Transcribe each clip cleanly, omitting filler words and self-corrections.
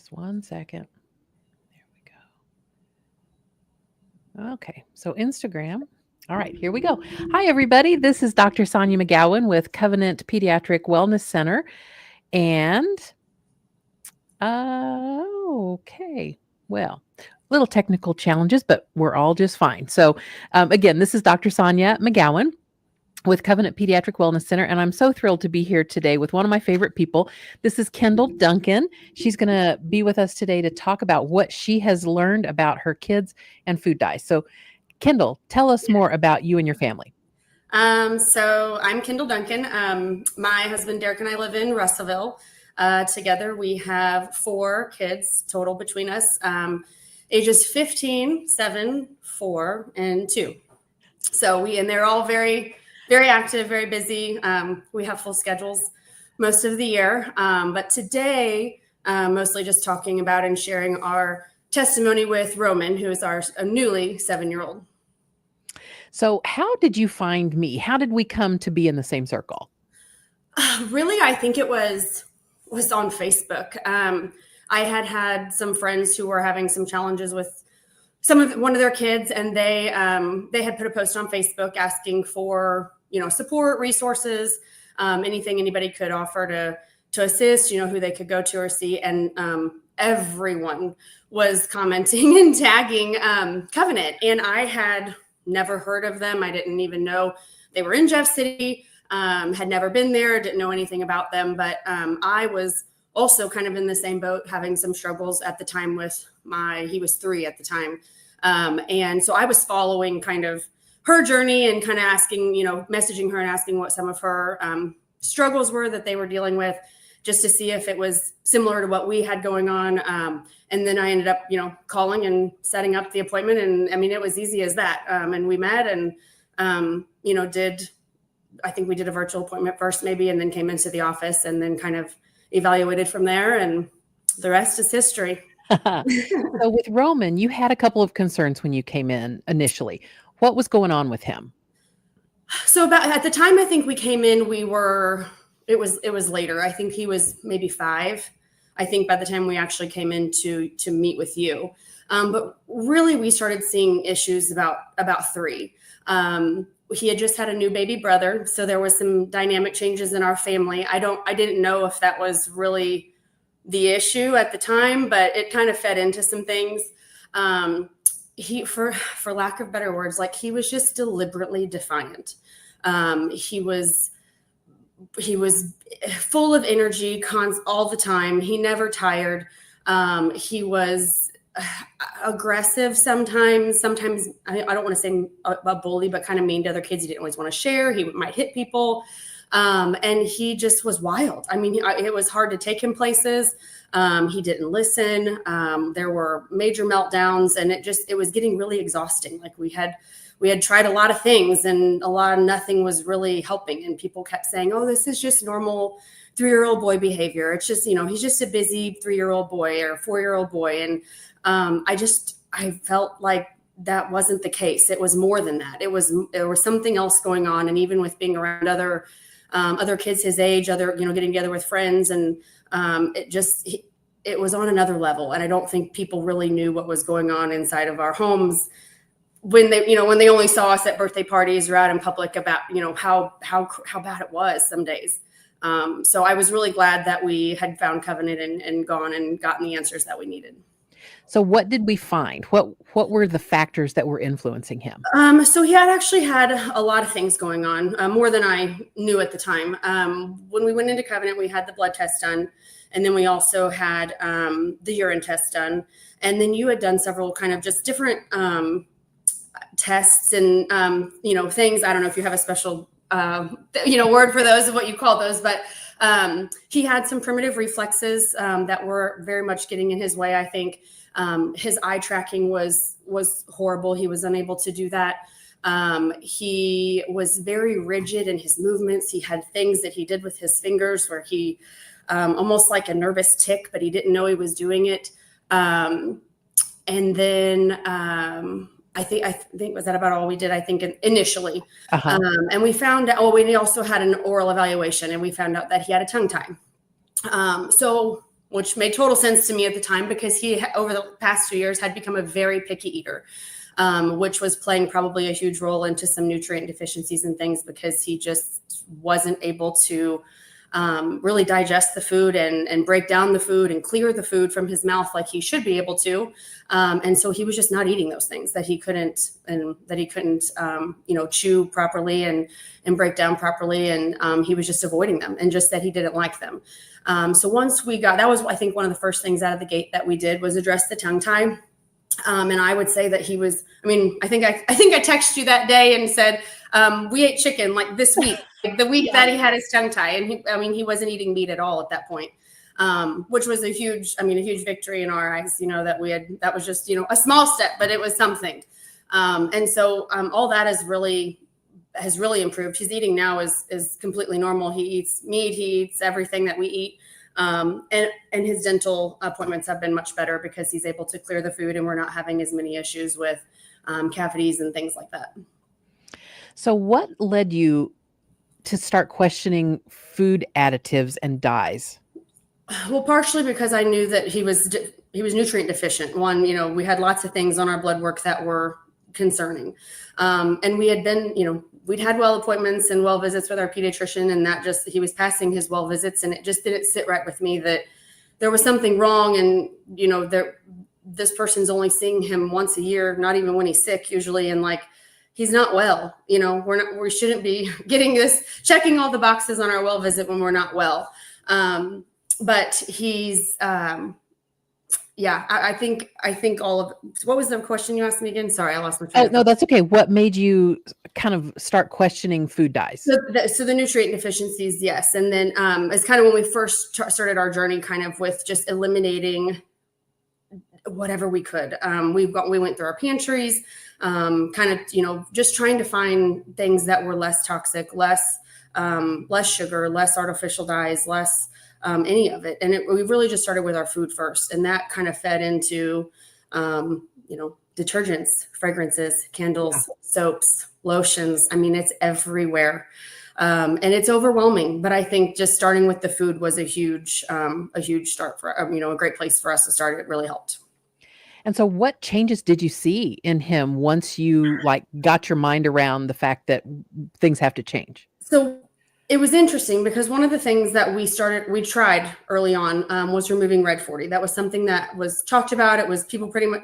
Just 1 second. There we go. Okay, so Instagram. All right, here we go. Hi, everybody. This is Dr. Sonia McGowan with Covenant Pediatric Wellness Center. And, okay, well, little technical challenges, but we're all just fine. So, again, this is Dr. Sonia McGowan with Covenant Pediatric Wellness Center, and I'm so thrilled to be here today with one of my favorite people. This is Kendall Duncan. She's going to be with us today to talk about what she has learned about her kids and food dyes. So, Kendall, tell us more about you and your family. So I'm Kendall Duncan. My husband Derek and I live in Russellville. Together we have 4 kids total between us, ages 15, 7, 4, and 2. So they're all very, very active, very busy. We have full schedules most of the year. But today, mostly just talking about and sharing our testimony with Roman, who is our newly 7-year-old. So how did you find me? How did we come to be in the same circle? Really, I think it was on Facebook. I had some friends who were having some challenges with one of their kids, and they had put a post on Facebook asking for, support, resources, anything anybody could offer to assist, who they could go to or see. And everyone was commenting and tagging Covenant. And I had never heard of them. I didn't even know they were in Jeff City, had never been there, didn't know anything about them. But I was also kind of in the same boat, having some struggles at the time with he was 3 at the time. And so I was following kind of her journey and kind of asking, messaging her and asking what some of her struggles were that they were dealing with, just to see if it was similar to what we had going on. And then I ended up, calling and setting up the appointment. And I mean, it was easy as that. And we met and, I think we did a virtual appointment first maybe, and then came into the office and then kind of evaluated from there. And the rest is history. So with Roman, you had a couple of concerns when you came in initially. What was going on with him? So at the time, I think we came in, it was later. I think he was maybe 5. I think by the time we actually came in to meet with you. But really we started seeing issues about 3. He had just had a new baby brother. So there was some dynamic changes in our family. I didn't know if that was really the issue at the time, but it kind of fed into some things. He, for lack of better words, like he was just deliberately defiant. He was full of energy all the time. He never tired. He was aggressive sometimes. I don't want to say a bully, but kind of mean to other kids. He didn't always want to share. He might hit people. And he just was wild. I mean, it was hard to take him places. He didn't listen. There were major meltdowns, and it was getting really exhausting. Like we had tried a lot of things, and nothing was really helping. And people kept saying, "Oh, this is just normal 3-year-old boy behavior. It's just, he's just a busy 3-year-old boy or 4-year-old boy." And I felt like that wasn't the case. It was more than that. There was something else going on. And even with being around other kids his age, getting together with friends, and it was on another level. And I don't think people really knew what was going on inside of our homes when they only saw us at birthday parties or out in public about, how bad it was some days. So I was really glad that we had found Covenant and gone and gotten the answers that we needed. So what did we find? What were the factors that were influencing him? So he had actually had a lot of things going on, more than I knew at the time. When we went into Covenant, we had the blood test done, and then we also had the urine test done. And then you had done several kind of just different tests and, things. I don't know if you have a special, word for those of what you call those, but he had some primitive reflexes that were very much getting in his way, I think. His eye tracking was horrible. He was unable to do that. He was very rigid in his movements. He had things that he did with his fingers where he almost like a nervous tick, but he didn't know he was doing it. And then I think was that about all we did, I think, initially. Uh-huh. And we found we also had an oral evaluation, and we found out that he had a tongue tie. So which made total sense to me at the time because he, over the past 2 years, had become a very picky eater, which was playing probably a huge role into some nutrient deficiencies and things because he just wasn't able to really digest the food and break down the food and clear the food from his mouth like he should be able to. And so he was just not eating those things that he couldn't chew properly and break down properly. And he was just avoiding them and just that he didn't like them. So once that was, I think, one of the first things out of the gate that we did was address the tongue tie. And I would say that he was, I think I texted you that day and said, we ate chicken like this week, like the week that he had his tongue tie. And he wasn't eating meat at all at that point, which was a huge victory in our eyes, that was just, a small step, but it was something. And so all that has really improved. His eating now is completely normal. He eats meat, he eats everything that we eat. And his dental appointments have been much better because he's able to clear the food and we're not having as many issues with cavities and things like that. So what led you to start questioning food additives and dyes? Well, partially because I knew that he was nutrient deficient. One, we had lots of things on our blood work that were concerning. And we had been, we'd had well appointments and well visits with our pediatrician, and he was passing his well visits, and it just didn't sit right with me that there was something wrong. And, this person's only seeing him once a year, not even when he's sick usually. And he's not well, we shouldn't be checking all the boxes on our well visit when we're not well. But he's, I think all of, what was the question you asked me again? Sorry, I lost my train of thought. No, that's okay. What made you kind of start questioning food dyes? So the nutrient deficiencies, yes. And then it's kind of when we first started our journey kind of with just eliminating whatever we could. We went through our pantries, just trying to find things that were less toxic, less sugar, less artificial dyes, less any of it. And we really just started with our food first. And that kind of fed into, detergents, fragrances, candles, soaps, lotions. It's everywhere. And it's overwhelming, but I think just starting with the food was a huge start for, a great place for us to start. It really helped. And so what changes did you see in him once you got your mind around the fact that things have to change? So it was interesting because one of the things that we tried early on was removing Red 40. That was something that was talked about. It was people pretty much,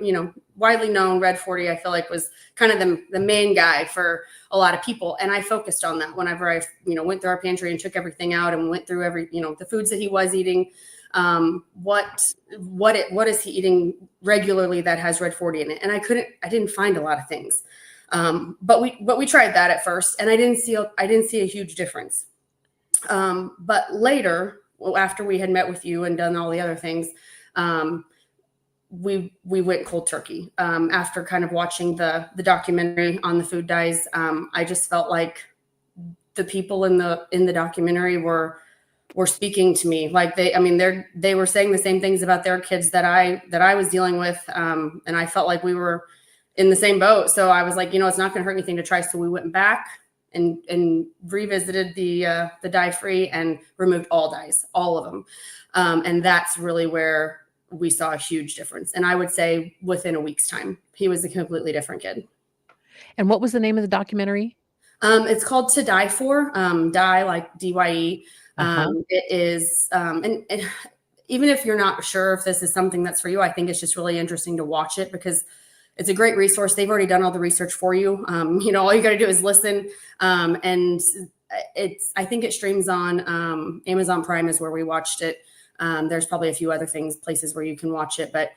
widely known. Red 40, I feel like, was kind of the main guy for a lot of people. And I focused on that whenever I, went through our pantry and took everything out and went through the foods that he was eating. What is he eating regularly that has Red 40 in it? And I didn't find a lot of things. But we tried that at first, and I didn't see a huge difference. But later, after we had met with you and done all the other things, we went cold turkey. After kind of watching the documentary on the food dyes, I just felt like the people in the documentary were speaking to me. They were saying the same things about their kids that I was dealing with. And I felt like we were in the same boat. So I was like, it's not going to hurt anything to try. So we went back and revisited the dye-free and removed all dyes, all of them. And that's really where we saw a huge difference. And I would say within a week's time, he was a completely different kid. And what was the name of the documentary? It's called To Die For, dye like DYE. It is, and even if you're not sure if this is something that's for you, I think it's just really interesting to watch it because it's a great resource. They've already done all the research for you. All you got to do is listen. And I think it streams on Amazon Prime is where we watched it. There's probably a few other places where you can watch it, but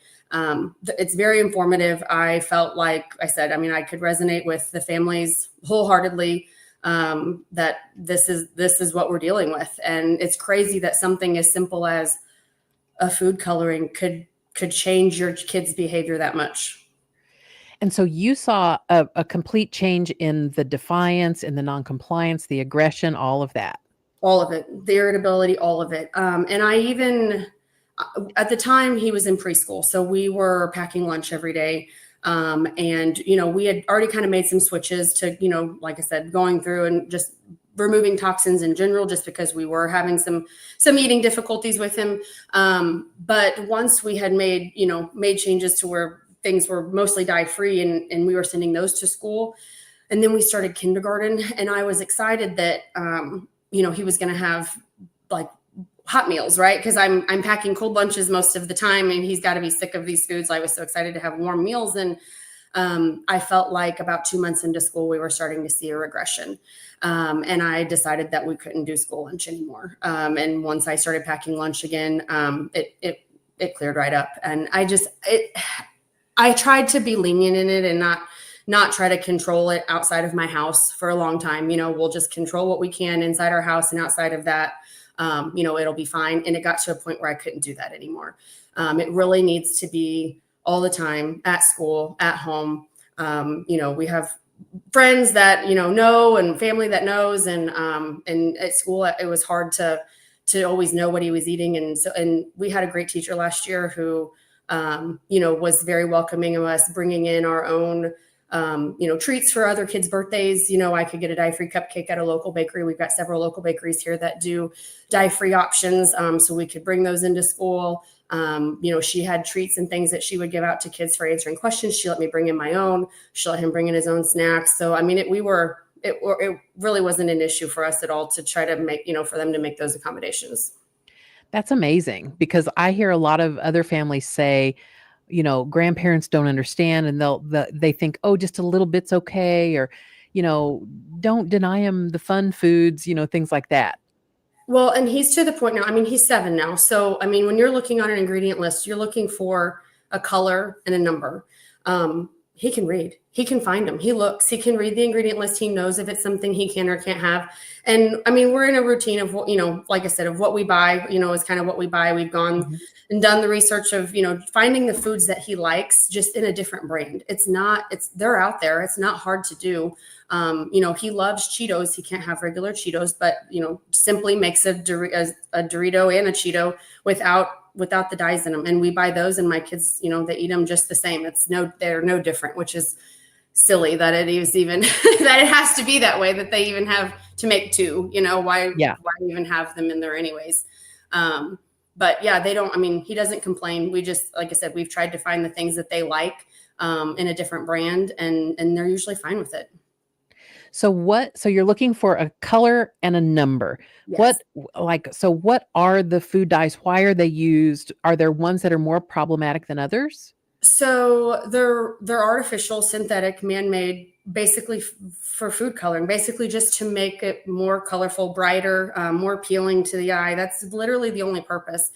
it's very informative. I felt like I said, I could resonate with the families wholeheartedly. That this is what we're dealing with. And it's crazy that something as simple as a food coloring could change your kid's behavior that much. And so you saw a complete change in the defiance, in the noncompliance, the aggression, all of that. All of it, the irritability, all of it. And I even, at the time he was in preschool, so we were packing lunch every day. And, we had already kind of made some switches to, like I said, going through and just removing toxins in general, just because we were having some eating difficulties with him. But once we had made changes to where things were mostly dye free, and we were sending those to school, and then we started kindergarten, and I was excited that he was going to have like hot meals, right? Because I'm packing cold lunches most of the time, and he's got to be sick of these foods. I was so excited to have warm meals, and I felt like about 2 months into school, we were starting to see a regression, and I decided that we couldn't do school lunch anymore. And once I started packing lunch again, it cleared right up, and I tried to be lenient in it and not try to control it outside of my house for a long time. We'll just control what we can inside our house, and outside of that, it'll be fine. And it got to a point where I couldn't do that anymore. It really needs to be all the time at school, at home. We have friends that, know, and family that knows. And at school, it was hard to always know what he was eating. And we had a great teacher last year who, was very welcoming of us bringing in our own, treats for other kids' birthdays. I could get a dye-free cupcake at a local bakery. We've got several local bakeries here that do dye-free options. So we could bring those into school. She had treats and things that she would give out to kids for answering questions. She let me bring in my own. She let him bring in his own snacks. So, it really wasn't an issue for us at all to try to make, for them to make those accommodations. That's amazing, because I hear a lot of other families say, grandparents don't understand, and they think, oh, just a little bit's okay, or, don't deny them the fun foods, things like that. Well, and he's to the point now. He's 7 now. So, when you're looking on an ingredient list, you're looking for a color and a number. He can read. He can find them. He looks. He can read the ingredient list. He knows if it's something he can or can't have. And we're in a routine of what, like I said, of what we buy, is kind of what we buy. We've gone and done the research of, finding the foods that he likes just in a different brand. They're out there. It's not hard to do. He loves Cheetos. He can't have regular Cheetos, but, simply makes a Dorito and a Cheeto without the dyes in them. And we buy those, and my kids, they eat them just the same. They're no different, which is silly that it is even that it has to be that way, that they even have to make two. Why even have them in there anyways? But yeah, they don't. He doesn't complain. We just, like I said, we've tried to find the things that they like in a different brand, and they're usually fine with it. So you're looking for a color and a number. Yes. What are the food dyes? Why are they used? Are there ones that are more problematic than others? So they're artificial, synthetic, man-made, basically for food coloring, basically just to make it more colorful, brighter, more appealing to the eye. That's literally the only purpose.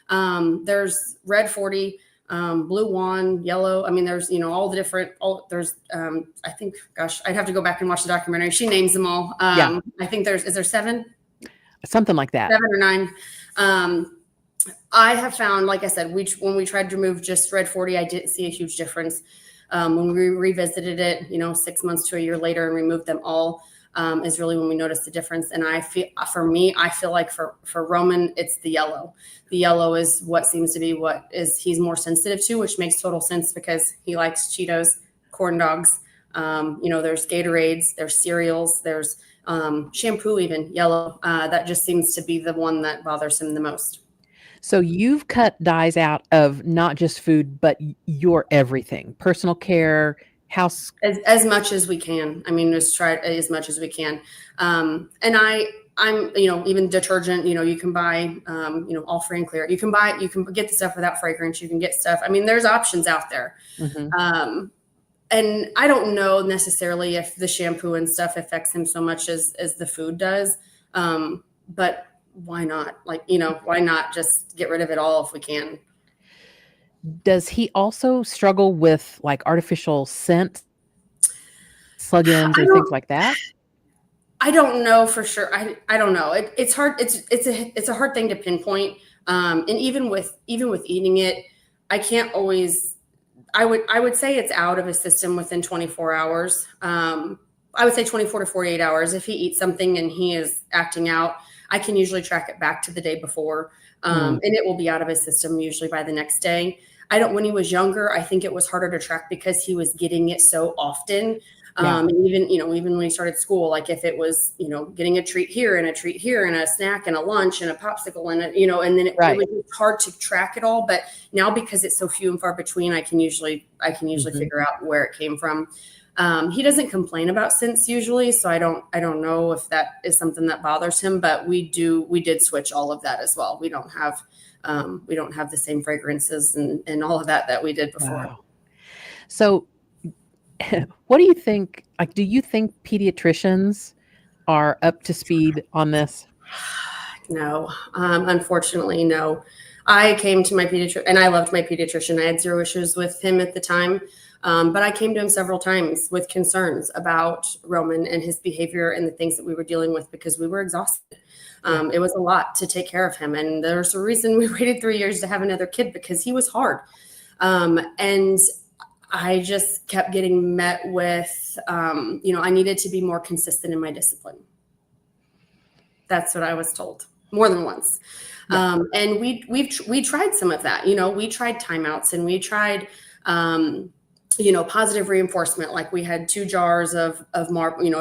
There's red 40, blue wand, yellow. There's, all the different, there's, I think, gosh, I'd have to go back and watch the documentary. She names them all. I think is there 7? Something like that. 7 or 9. I have found, like I said, when we tried to remove just red 40, I didn't see a huge difference. When we revisited it, 6 months to a year later, and removed them all, is really when we noticed the difference. And I feel like for Roman, it's the yellow. The yellow is what seems to be he's more sensitive to, which makes total sense because he likes Cheetos, corn dogs. There's Gatorades, there's cereals, there's shampoo, even yellow. That just seems to be the one that bothers him the most. So you've cut dyes out of not just food, but your everything, personal care, house. As much as we can. Just try as much as we can. And I'm, even detergent, you can buy, all free and clear. You can get the stuff without fragrance. You can get stuff. There's options out there. Mm-hmm. And I don't know necessarily if the shampoo and stuff affects him so much as the food does. But why not? Why not just get rid of it all if we can? Does he also struggle with artificial scent, plug-ins, or things like that? I don't know for sure. I don't know. It's hard. It's a hard thing to pinpoint. And even with eating it, I can't always. I would say it's out of his system within 24 hours. I would say 24 to 48 hours. If he eats something and he is acting out, I can usually track it back to the day before, and it will be out of his system usually by the next day. When he was younger, I think it was harder to track because he was getting it so often. And even when he started school, like if it was, getting a treat here and a treat here and a snack and a lunch and a popsicle and and then it was hard to track it all. But now, because it's so few and far between, I can usually figure out where it came from. He doesn't complain about scents usually, so I don't know if that is something that bothers him, but we did switch all of that as well. We don't have the same fragrances and all of that we did before. Wow. So what do you think? Like, do you think pediatricians are up to speed on this? No, unfortunately, no. I came to my pediatrician, and I loved my pediatrician. I had zero issues with him at the time. But I came to him several times with concerns about Roman and his behavior and the things that we were dealing with, because we were exhausted. It was a lot to take care of him. And there's a reason we waited 3 years to have another kid, because he was hard. And I just kept getting met with, I needed to be more consistent in my discipline. That's what I was told more than once. Yeah. And we tried some of that. We tried timeouts, and we tried, positive reinforcement. Like we had 2 jars of a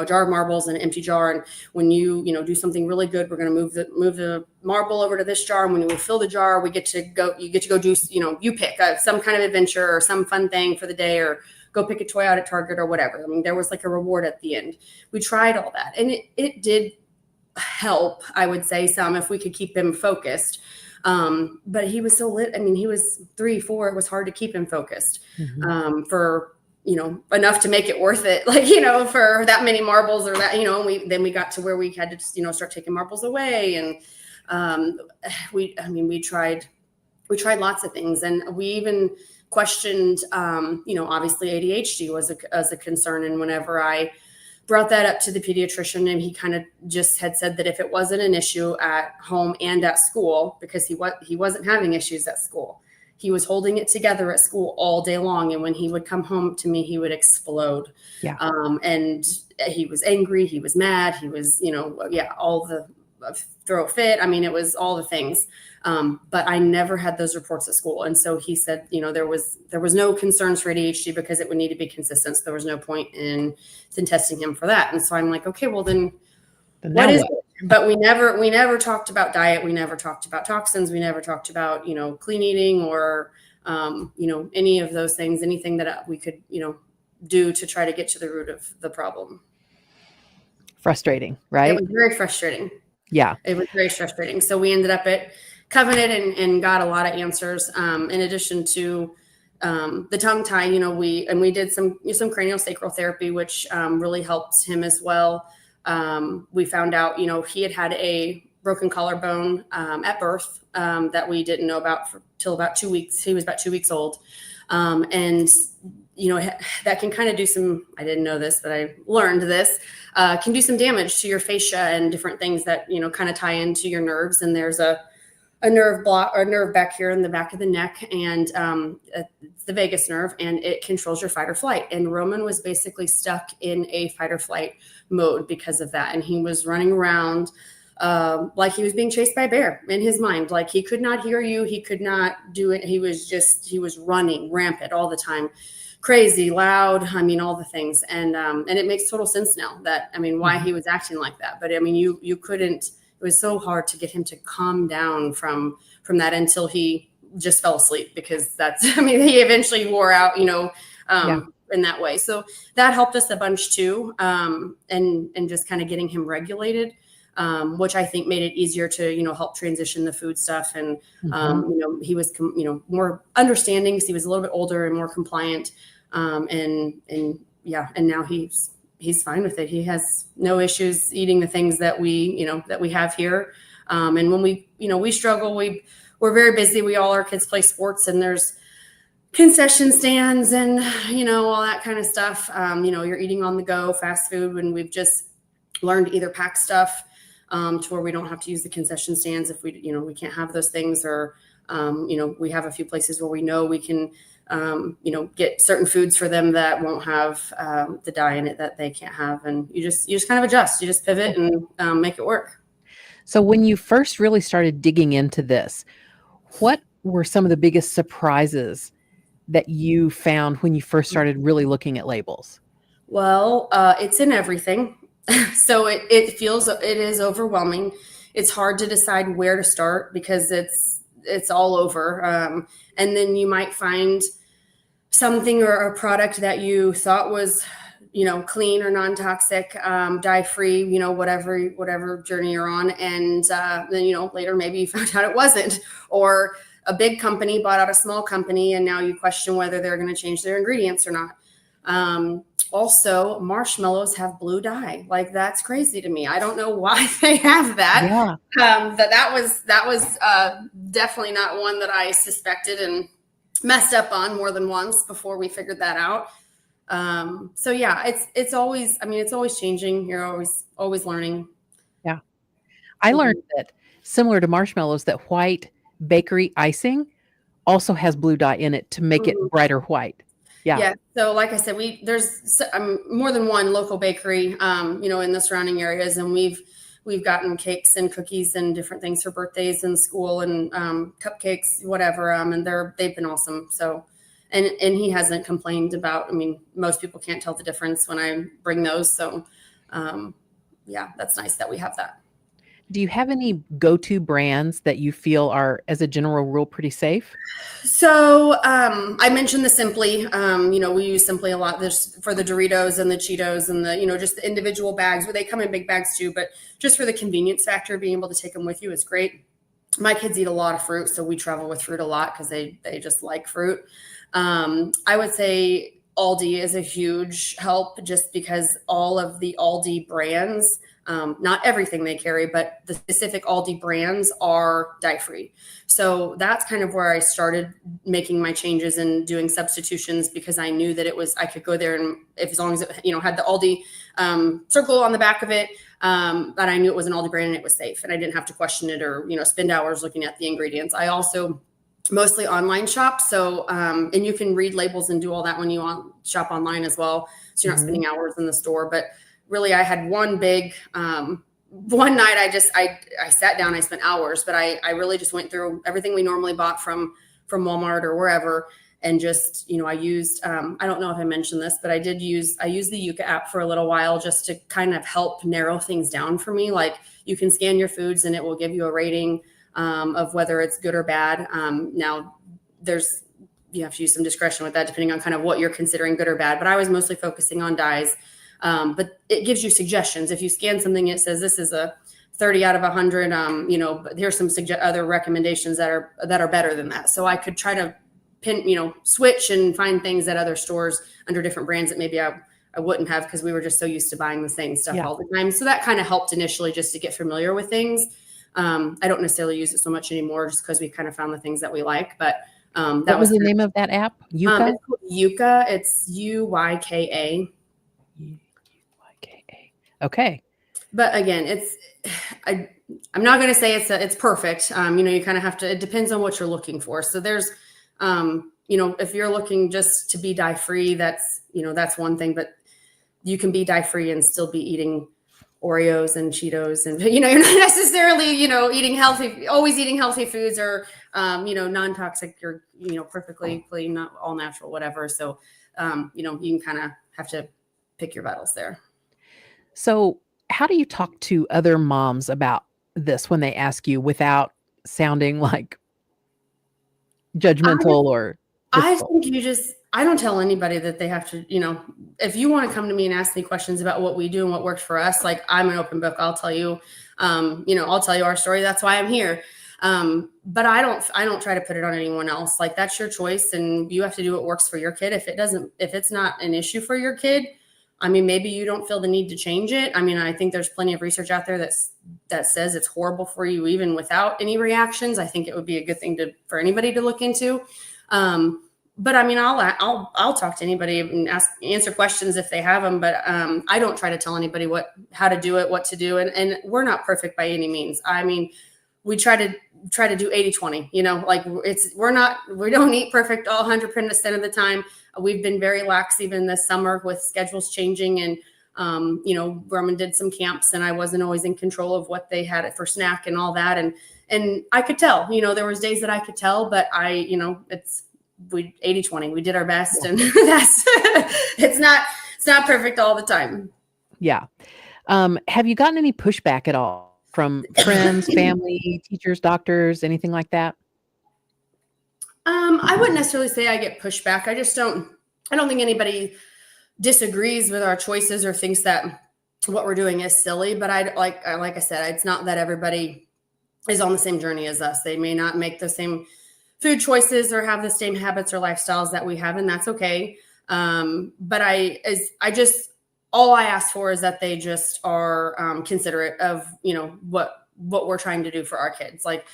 jar of marbles and an empty jar. And when you do something really good, we're going to move the marble over to this jar. And when you fill the jar, you get to go do, you pick some kind of adventure or some fun thing for the day, or go pick a toy out at Target or whatever. I mean, there was like a reward at the end. We tried all that, and it did help, I would say, some, if we could keep him focused. But he was so lit. I mean, he was 3, 4. It was hard to keep him focused, for, enough to make it worth it. Like, for that many marbles or that, then we got to where we had to just, start taking marbles away. And, we tried lots of things, and we even questioned, obviously ADHD was a concern. And whenever I brought that up to the pediatrician, and he kind of just had said that if it wasn't an issue at home and at school, because he wasn't having issues at school, he was holding it together at school all day long. And when he would come home to me, he would explode. Yeah. And he was angry. He was mad. He was, all the throw a fit. I mean, it was all the things. But I never had those reports at school. And so he said, there was no concerns for ADHD, because it would need to be consistent. So there was no point in testing him for that. And so I'm like, okay, well then what is it? But we never talked about diet. We never talked about toxins. We never talked about, clean eating or, any of those things, anything that we could, do to try to get to the root of the problem. Frustrating, right? It was very frustrating. Yeah. It was very frustrating. So we ended up at Covenant and got a lot of answers. In addition to the tongue tie, we did some craniosacral therapy, which really helped him as well. We found out, he had a broken collarbone at birth that we didn't know about till about 2 weeks. He was about 2 weeks old. And that can kind of do some, I didn't know this, but I learned this, can do some damage to your fascia and different things that, kind of tie into your nerves. And there's a nerve back here in the back of the neck, and it's the vagus nerve, and it controls your fight or flight. And Roman was basically stuck in a fight or flight mode because of that. And he was running around like he was being chased by a bear in his mind. Like he could not hear you. He could not do it. He was running rampant all the time, crazy, loud. I mean, all the things. And it makes total sense now that, why he was acting like that. But you couldn't, it was so hard to get him to calm down from that until he just fell asleep, because he eventually wore out, in that way. So that helped us a bunch too. And just kind of getting him regulated, which I think made it easier to, help transition the food stuff. And, he was, more understanding because he was a little bit older and more compliant. And now he's fine with it. He has no issues eating the things that we have here. And when we struggle, we're very busy. Our kids play sports, and there's concession stands and, all that kind of stuff. You're eating on the go, fast food, and we've just learned to either pack stuff to where we don't have to use the concession stands if we can't have those things, or, we have a few places where we know we can, get certain foods for them that won't have the dye in it that they can't have. And you just kind of adjust, you just pivot and make it work. So when you first really started digging into this, what were some of the biggest surprises that you found when you first started really looking at labels? Well, it's in everything. So it is overwhelming. It's hard to decide where to start because it's all over. And then you might find something or a product that you thought was, clean or non-toxic, dye-free, whatever journey you're on. And then, later maybe you found out it wasn't, or a big company bought out a small company and now you question whether they're going to change their ingredients or not. Also, marshmallows have blue dye. Like, that's crazy to me. I don't know why they have that. Yeah. That was definitely not one that I suspected and messed up on more than once before we figured that out. So yeah, it's always changing. You're always learning. Yeah. I learned that similar to marshmallows, that white bakery icing also has blue dye in it to make it brighter white. Yeah. Yeah. So like I said, there's more than one local bakery, in the surrounding areas, and we've gotten cakes and cookies and different things for birthdays and school and cupcakes, whatever. And they've been awesome. So, and he hasn't complained about. Most people can't tell the difference when I bring those. So, yeah, that's nice that we have that. Do you have any go-to brands that you feel are, as a general rule, pretty safe? So I mentioned the Simply. We use Simply a lot. There's for the Doritos and the Cheetos and the, just the individual bags. They come in big bags too, but just for the convenience factor, being able to take them with you is great. My kids eat a lot of fruit, so we travel with fruit a lot because they just like fruit. I would say Aldi is a huge help just because all of the Aldi brands, not everything they carry, but the specific Aldi brands are dye-free. So that's kind of where I started making my changes and doing substitutions, because I knew that I could go there and as long as it, had the Aldi circle on the back of it, that I knew it was an Aldi brand and it was safe and I didn't have to question it or, spend hours looking at the ingredients. I also mostly online shop. So, and you can read labels and do all that when you shop online as well. So you're not spending hours in the store, but really I had one big, one night I sat down, I spent hours, but I really just went through everything we normally bought from Walmart or wherever. And just, I used, I don't know if I mentioned this, but I used the Yuka app for a little while just to kind of help narrow things down for me. Like, you can scan your foods and it will give you a rating of whether it's good or bad. Now you have to use some discretion with that depending on kind of what you're considering good or bad, but I was mostly focusing on dyes. But it gives you suggestions. If you scan something, it says this is a 30 out of 100, but here's some other recommendations that are better than that. So I could try to switch and find things at other stores under different brands that maybe I wouldn't have, because we were just so used to buying the same stuff all the time. So that kind of helped initially just to get familiar with things. I don't necessarily use it so much anymore just because we kind of found the things that we like, but that was the name of that app? Yuka? It's called Yuka. It's Uyka. Okay. But again, I'm not going to say it's perfect. You kind of have to, it depends on what you're looking for. So there's, if you're looking just to be dye-free, that's one thing, but you can be dye-free and still be eating Oreos and Cheetos and, you're not necessarily, always eating healthy foods or, non-toxic or, perfectly clean, not all natural, whatever. So, you can kind of have to pick your battles there. So how do you talk to other moms about this when they ask you without sounding like judgmental or difficult? I think I don't tell anybody that they have to, if you want to come to me and ask me questions about what we do and what works for us, like, I'm an open book. I'll tell you, I'll tell you our story. That's why I'm here. But I don't try to put it on anyone else. Like, that's your choice and you have to do what works for your kid. If it's not an issue for your kid, maybe you don't feel the need to change it. I think there's plenty of research out there that says it's horrible for you even without any reactions. I think it would be a good thing for anybody to look into. But I'll talk to anybody and answer questions if they have them. But I don't try to tell anybody how to do it, what to do. And we're not perfect by any means. We try to do 80-20, we don't eat perfect all 100% of the time. We've been very lax even this summer with schedules changing and, Grumman did some camps and I wasn't always in control of what they had for snack and all that. And I could tell, there was days that I could tell, but we 80-20, we did our best and it's It's not perfect all the time. Yeah. Have you gotten any pushback at all from friends, family, teachers, doctors, anything like that? I wouldn't necessarily say I get pushback. I don't think anybody disagrees with our choices or thinks that what we're doing is silly, but like I said, it's not that everybody is on the same journey as us. They may not make the same food choices or have the same habits or lifestyles that we have, and that's okay. But all I ask for is that they just are considerate of, what we're trying to do for our kids. Like,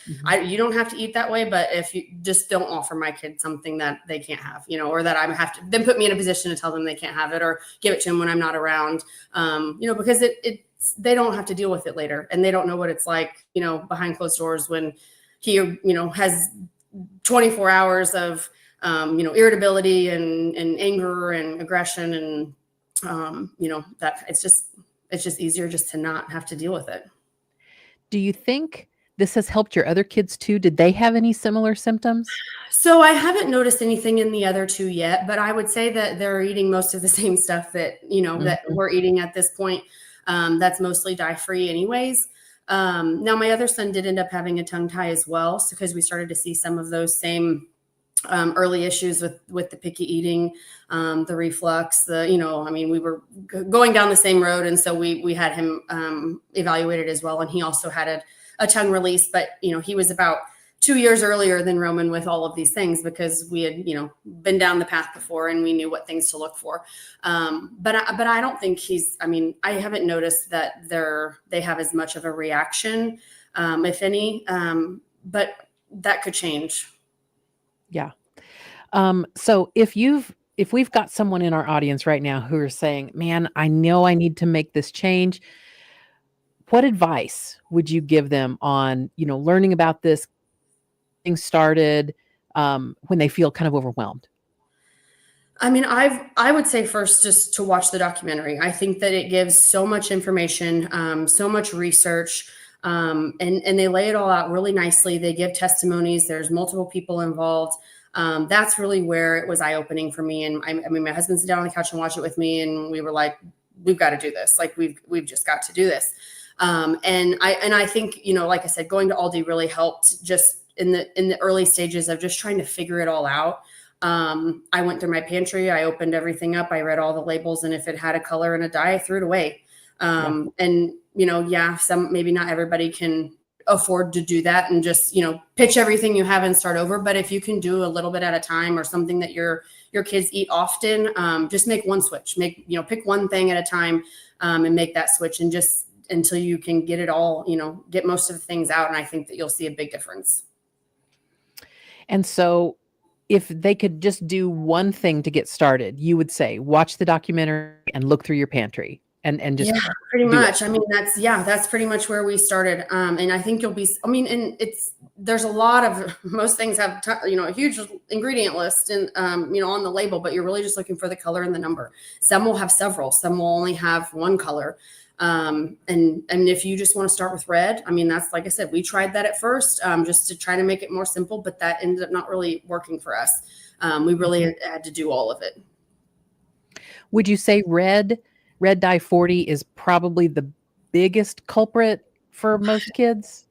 you don't have to eat that way, but if you just don't offer my kids something that they can't have, or that I have to then put me in a position to tell them they can't have it or give it to them when I'm not around, because they don't have to deal with it later, and they don't know what it's like, behind closed doors when he, has 24 hours of, irritability and anger and aggression and, that it's just easier just to not have to deal with it. Do you think this has helped your other kids too? Did they have any similar symptoms? So I haven't noticed anything in the other two yet, but I would say that they're eating most of the same stuff that, that we're eating at this point. That's mostly dye-free anyways. Now my other son did end up having a tongue tie as well. So because we started to see some of those same early issues with the picky eating, the reflux, we were going down the same road. And so we had him evaluated as well. And he also had a tongue release, but, he was about 2 years earlier than Roman with all of these things because we had, been down the path before and we knew what things to look for. But I don't think I haven't noticed that they have as much of a reaction, if any, but that could change. Yeah. So if we've got someone in our audience right now who are saying, man, I know I need to make this change, what advice would you give them on, learning about this, getting started, when they feel kind of overwhelmed? I would say first just to watch the documentary. I think that it gives so much information, so much research, and they lay it all out really nicely. They give testimonies. There's multiple people involved. That's really where it was eye-opening for me. And my husband sat down on the couch and watched it with me, and we were like, we've got to do this. Like we've just got to do this. And I think, like I said, going to Aldi really helped just in the early stages of just trying to figure it all out. I went through my pantry, I opened everything up, I read all the labels, and if it had a color and a dye, I threw it away. And, maybe not everybody can afford to do that and just, pitch everything you have and start over. But if you can do a little bit at a time or something that your kids eat often, just make one switch, pick one thing at a time, and make that switch, and just until you can get it all, get most of the things out. And I think that you'll see a big difference. And so if they could just do one thing to get started, you would say, watch the documentary and look through your pantry and just pretty much. That's pretty much where we started. And I think you'll be, there's a lot of, most things have, a huge ingredient list and, on the label, but you're really just looking for the color and the number. Some will have several, some will only have one color. And if you just want to start with red, that's, like I said, we tried that at first, just to try to make it more simple, but that ended up not really working for us. We really had to do all of it. Would you say red dye 40 is probably the biggest culprit for most kids?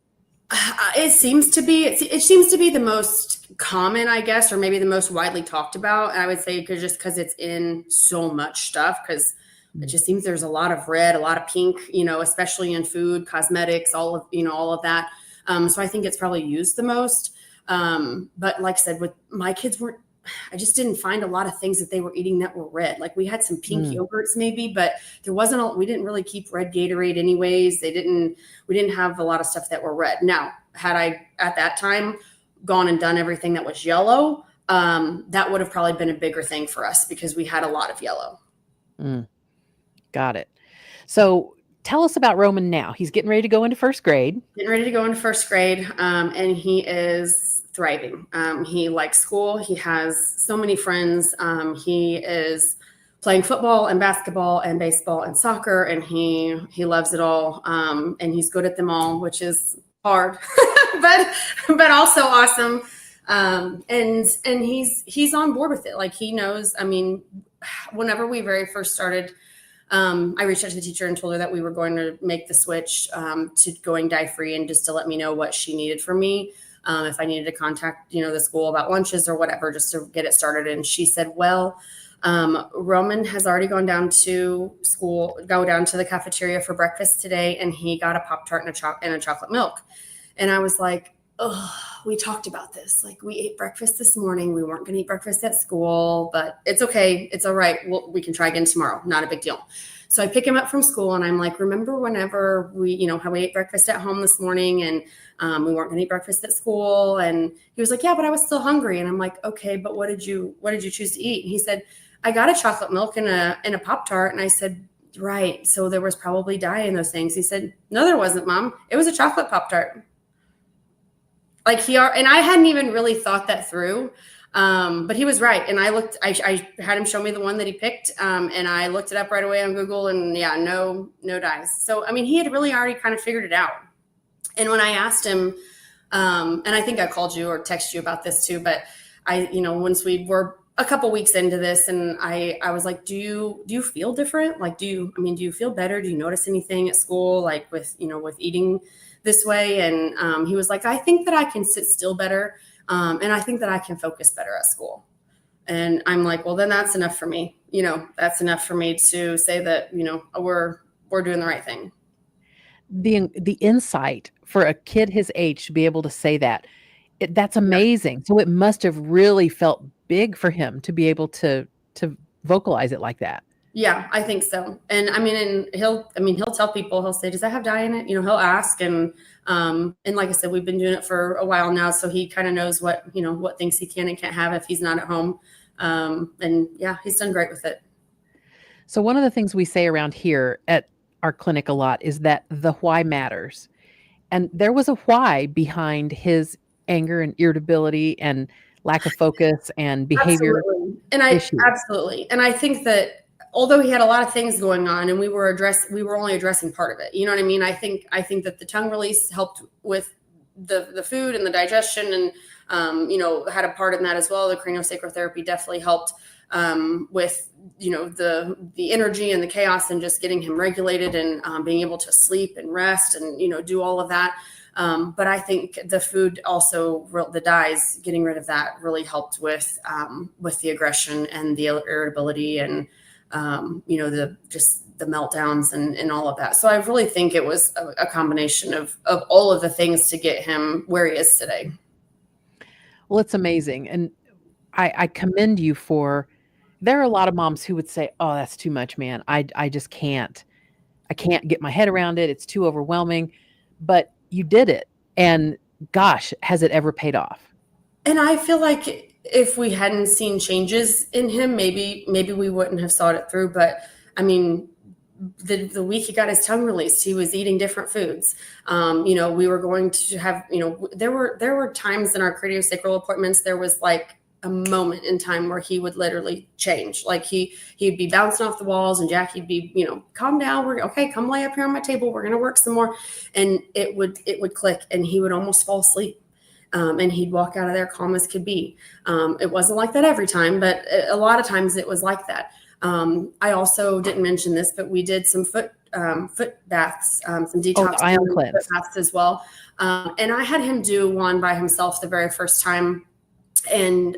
It seems to be, it seems to be the most common, I guess, or maybe the most widely talked about. And I would say because it's in so much stuff, because it just seems there's a lot of red, a lot of pink, especially in food, cosmetics, all of that. So I think it's probably used the most. But like I said, with my kids I just didn't find a lot of things that they were eating that were red. Like we had some pink yogurts maybe, but we didn't really keep red Gatorade anyways. We didn't have a lot of stuff that were red. Now, had I at that time gone and done everything that was yellow, that would have probably been a bigger thing for us because we had a lot of yellow. Got it. So tell us about Roman now. He's getting ready to go into first grade. And he is thriving. He likes school. He has so many friends. He is playing football and basketball and baseball and soccer, and he loves it all. And he's good at them all, which is hard, but also awesome. And he's on board with it. Like he knows, whenever we very first started, I reached out to the teacher and told her that we were going to make the switch to going dye-free, and just to let me know what she needed from me. If I needed to contact, the school about lunches or whatever, just to get it started. And she said, well, Roman has already gone down to the cafeteria for breakfast today, and he got a Pop-Tart and a chocolate milk. And I was like, oh, we talked about this. Like, we ate breakfast this morning. We weren't going to eat breakfast at school, but it's okay. It's all right. We can try again tomorrow. Not a big deal. So I pick him up from school, and I'm like, remember whenever we, how we ate breakfast at home this morning, and we weren't going to eat breakfast at school? And he was like, yeah, but I was still hungry. And I'm like, okay, but what did you choose to eat? And he said, I got a chocolate milk and a Pop-Tart. And I said, right. So there was probably dye in those things. He said, no, there wasn't, Mom. It was a chocolate Pop-Tart. Like, and I hadn't even really thought that through. But he was right. And I had him show me the one that he picked. And I looked it up right away on Google, and yeah, no dyes. So, I mean, he had really already kind of figured it out. And when I asked him, and I think I called you or texted you about this too, but once we were a couple weeks into this, and I was like, do you feel different? Like, do you feel better? Do you notice anything at school, like with eating this way? And he was like, I think that I can sit still better. And I think that I can focus better at school. And I'm like, well, then that's enough for me. That's enough for me to say that, we're doing the right thing. The insight for a kid his age to be able to say that's amazing. So it must have really felt big for him to be able to vocalize it like that. Yeah, I think so. And he'll tell people, he'll say, does that have dye in it? He'll ask. And like I said, we've been doing it for a while now. So he kind of knows what things he can and can't have if he's not at home. And yeah, he's done great with it. So one of the things we say around here at our clinic a lot is that the why matters. And there was a why behind his anger and irritability and lack of focus and behavior. Absolutely. And I think that although he had a lot of things going on, and we were only addressing part of it. You know what I mean? I think that the tongue release helped with the food and the digestion, and had a part in that as well. The craniosacral therapy definitely helped with the energy and the chaos, and just getting him regulated, and being able to sleep and rest and do all of that. But I think the food also, the dyes, getting rid of that really helped with the aggression and the irritability, and the meltdowns and all of that. So I really think it was a combination of all of the things to get him where he is today. Well, it's amazing. And I commend you there are a lot of moms who would say, oh, that's too much, man. I just can't. I can't get my head around it. It's too overwhelming. But you did it. And gosh, has it ever paid off? And I feel like if we hadn't seen changes in him, maybe we wouldn't have thought it through. But I mean, the week he got his tongue released, he was eating different foods. We were going to have, there were times in our craniosacral appointments, there was like a moment in time where he would literally change. Like he'd be bouncing off the walls, and Jackie'd be, calm down. We're okay. Come lay up here on my table. We're going to work some more. And it would click, and he would almost fall asleep. And he'd walk out of there calm as could be. It wasn't like that every time, but a lot of times it was like that. I also didn't mention this, but we did some foot baths, some detox foot baths as well. And I had him do one by himself the very first time, and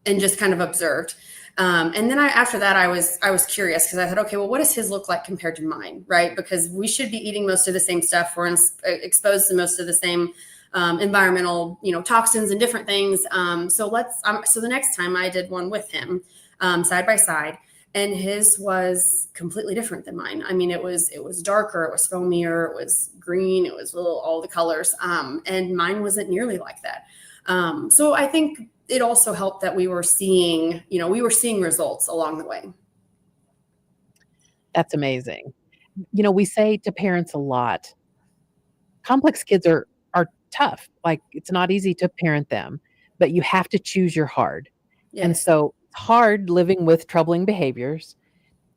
just kind of observed. And then after that, I was curious, because I thought, okay, well, what does his look like compared to mine, right? Because we should be eating most of the same stuff. We're exposed to most of the same environmental, toxins and different things. So the next time I did one with him, side by side, and his was completely different than mine. I mean, it was darker, it was foamier, it was green, it was all the colors. And mine wasn't nearly like that. So I think it also helped that we were seeing results along the way. That's amazing. We say to parents a lot, complex kids are tough. Like, it's not easy to parent them, but you have to choose your hard. Yes. And so it's hard living with troubling behaviors.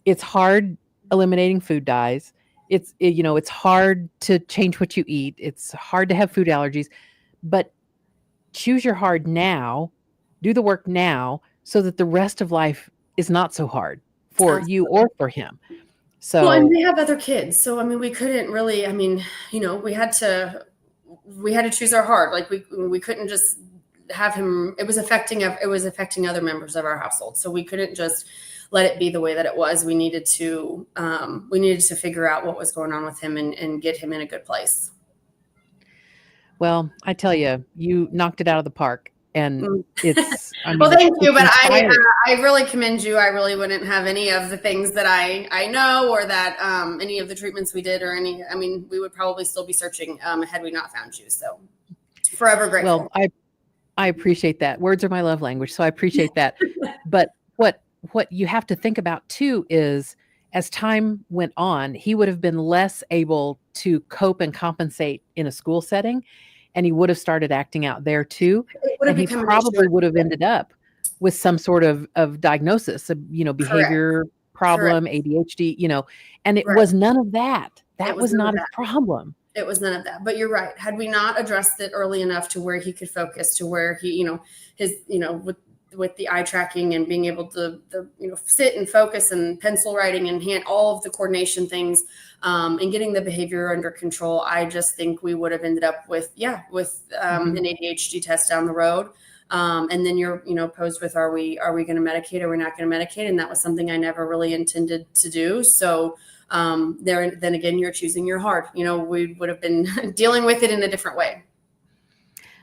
It's hard eliminating food dyes. It's hard to change what you eat. It's hard to have food allergies, but choose your hard now, do the work now, so that the rest of life is not so hard for you or for him. Well, and So, we have other kids. So, I mean, we couldn't really, I mean, we had to choose our heart. Like we couldn't just have him, it was affecting other members of our household. So we couldn't just let it be the way that it was. We needed to figure out what was going on with him and get him in a good place. well, I tell you, you knocked it out of the park. And it's, I mean, well, thank you, but I really commend you. I really wouldn't have any of the things that I know, or that any of the treatments we did, or any. I mean, we would probably still be searching had we not found you. So, forever grateful. Well, I appreciate that. Words are my love language, so I appreciate that. But what you have to think about too is, as time went on, he would have been less able to cope and compensate in a school setting. And he would have started acting out there too. And he probably would have ended up with some sort of diagnosis, behavior problem, ADHD, and it was none of that. That was not a problem. It was none of that. But you're right. Had we not addressed it early enough to where he could focus, to where he, with the eye tracking and being able to sit and focus and pencil writing and hand all of the coordination things, and getting the behavior under control, I just think we would have ended up with an ADHD test down the road. And then you're, posed with, are we going to medicate, or we're not going to medicate? And that was something I never really intended to do. So then again, you're choosing your heart. We would have been dealing with it in a different way.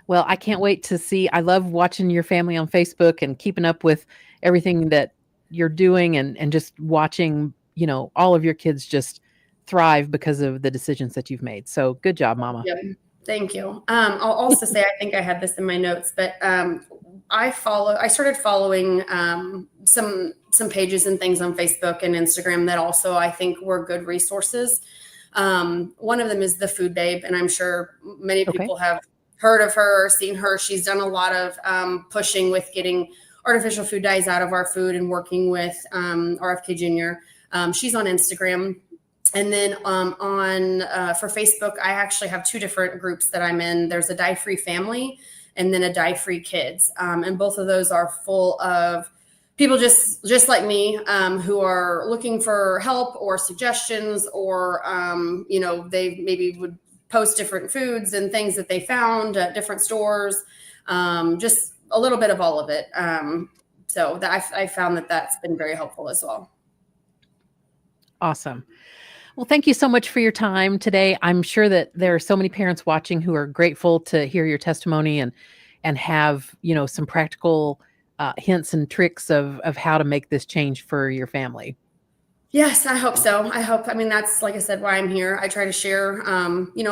Well, I can't wait to see. I love watching your family on Facebook and keeping up with everything that you're doing, and just watching, all of your kids just thrive because of the decisions that you've made. So good job, Mama. Yep. Thank you. I'll also say, I think I had this in my notes, but I started following some pages and things on Facebook and Instagram that also I think were good resources. One of them is the Food Babe, and I'm sure many people have heard of her or seen her. She's done a lot of pushing with getting artificial food dyes out of our food and working with RFK Jr. She's on Instagram. And then for Facebook, I actually have two different groups that I'm in. There's a Dye-Free Family and then a Dye-Free Kids. And both of those are full of people just like me, who are looking for help or suggestions, or, they maybe would post different foods and things that they found at different stores, just a little bit of all of it. So I found that that's been very helpful as well. Awesome. Well, thank you so much for your time today. I'm sure that there are so many parents watching who are grateful to hear your testimony and have, some practical hints and tricks of how to make this change for your family. Yes, I hope so. I mean, that's, like I said, why I'm here. I try to share,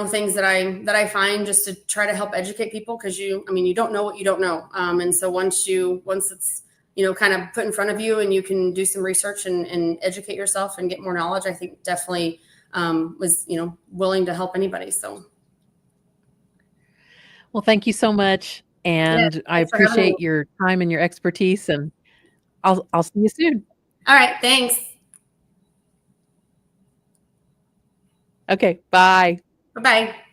things that I find, just to try to help educate people, because you don't know what you don't know. And so once it's, kind of put in front of you, and you can do some research and educate yourself and get more knowledge, I think definitely was, willing to help anybody. So. Well, thank you so much. And I appreciate your time and your expertise, and I'll see you soon. All right. Thanks. Okay. Bye. Bye-bye.